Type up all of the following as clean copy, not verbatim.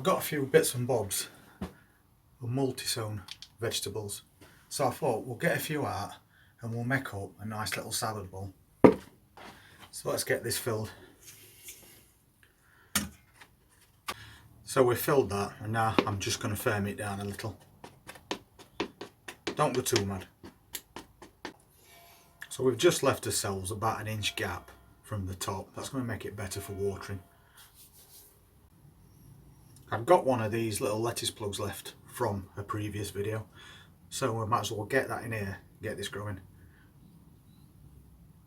got a few bits and bobs of multi-sown vegetables, so I thought we'll get a few out and we'll make up a nice little salad bowl. So let's get this filled. So we've filled that, and now I'm just going to firm it down a little. Don't go too mad. So we've just left ourselves about an inch gap from the top. That's going to make it better for watering. I've got one of these little lettuce plugs left from a previous video, so I might as well get that in here, get this growing.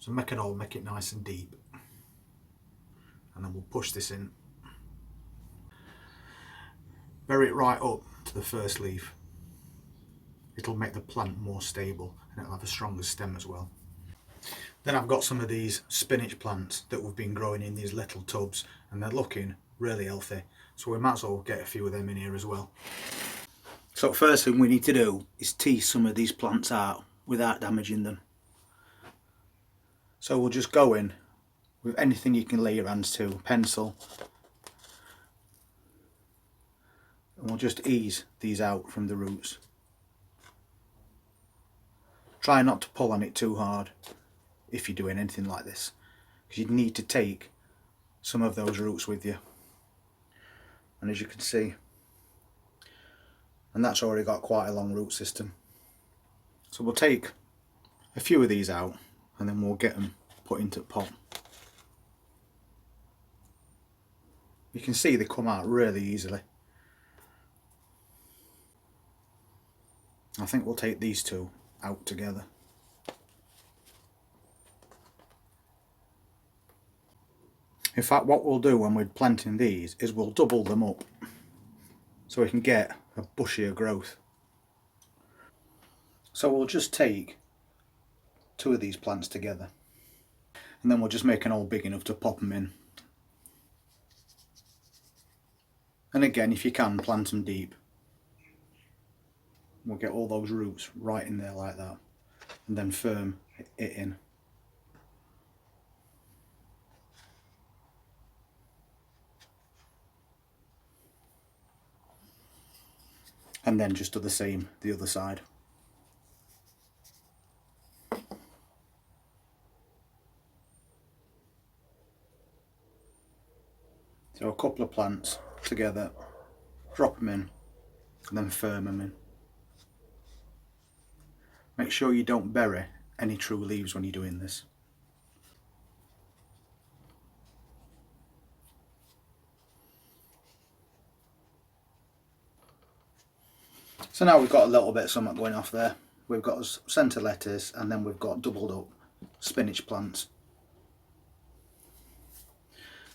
So make it nice and deep, and then we'll push this in. Bury it right up to the first leaf. It'll make the plant more stable and it'll have a stronger stem as well. Then I've got some of these spinach plants that we've been growing in these little tubs, and they're looking really healthy, so we might as well get a few of them in here as well. So first thing we need to do is tease some of these plants out without damaging them. So we'll just go in with anything you can lay your hands to, pencil, and we'll just ease these out from the roots. Try not to pull on it too hard if you're doing anything like this, because you need to take some of those roots with you. And as you can see, and that's already got quite a long root system. So we'll take a few of these out and then we'll get them put into the pot. You can see they come out really easily. I think we'll take these two out together. In fact, what we'll do when we're planting these is we'll double them up so we can get a bushier growth. So we'll just take two of these plants together, and then we'll just make an hole big enough to pop them in. And again, if you can, plant them deep. We'll get all those roots right in there like that, and then firm it in. And then just do the same the other side. So a couple of plants together, drop them in, and then firm them in. Make sure you don't bury any true leaves when you're doing this. So now we've got a little bit of something going off there. We've got centre lettuce, and then we've got doubled up spinach plants.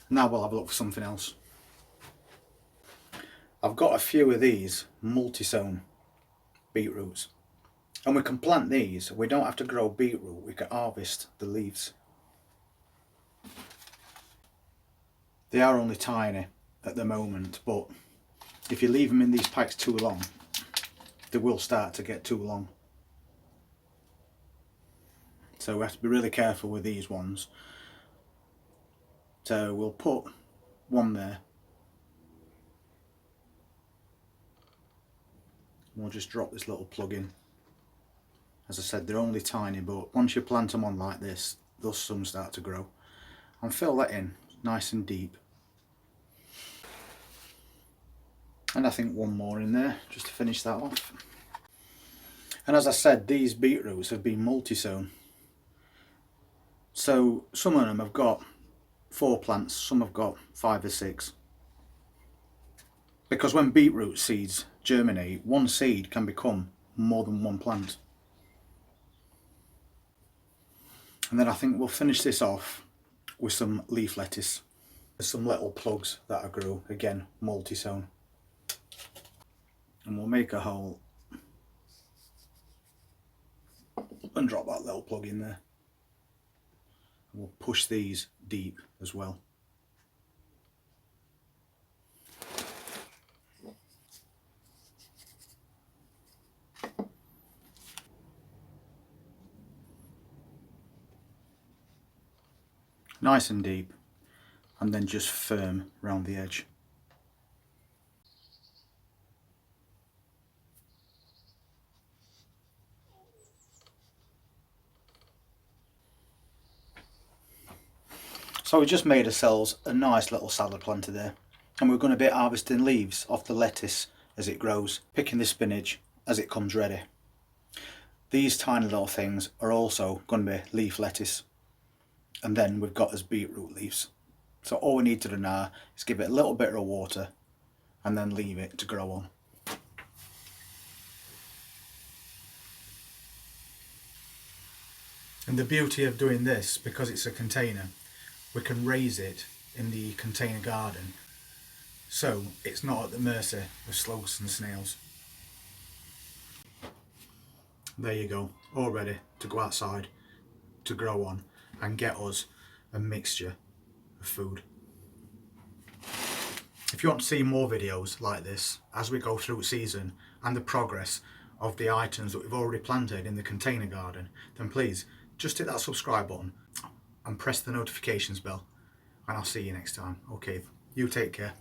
Now we'll have a look for something else. I've got a few of these multi-sown beetroots, and we can plant these. We don't have to grow beetroot, we can harvest the leaves. They are only tiny at the moment, but if you leave them in these packs too long, they will start to get too long. So we have to be really careful with these ones. So we'll put one there. We'll just drop this little plug in. As I said, they're only tiny, but once you plant them on like this, they'll soon start to grow. And fill that in nice and deep. And I think one more in there just to finish that off. And as I said, these beetroots have been multi-sown. So some of them have got 4 plants, some have got 5 or 6. Because when beetroot seeds germinate, one seed can become more than one plant. And then I think we'll finish this off with some leaf lettuce. There's some little plugs that I grew, again multi-sown. And we'll make a hole and drop that little plug in there. And we'll push these deep as well. Nice and deep, and then just firm around the edge. So we just made ourselves a nice little salad planter there, and we're going to be harvesting leaves off the lettuce as it grows, picking the spinach as it comes ready. These tiny little things are also going to be leaf lettuce, and then we've got as beetroot leaves. So all we need to do now is give it a little bit of water and then leave it to grow on. And the beauty of doing this, because it's a container, we can raise it in the container garden, so it's not at the mercy of slugs and snails. There you go, all ready to go outside to grow on and get us a mixture of food. If you want to see more videos like this as we go through season and the progress of the items that we've already planted in the container garden, then please just hit that subscribe button and press the notifications bell, and I'll see you next time. Okay, you take care.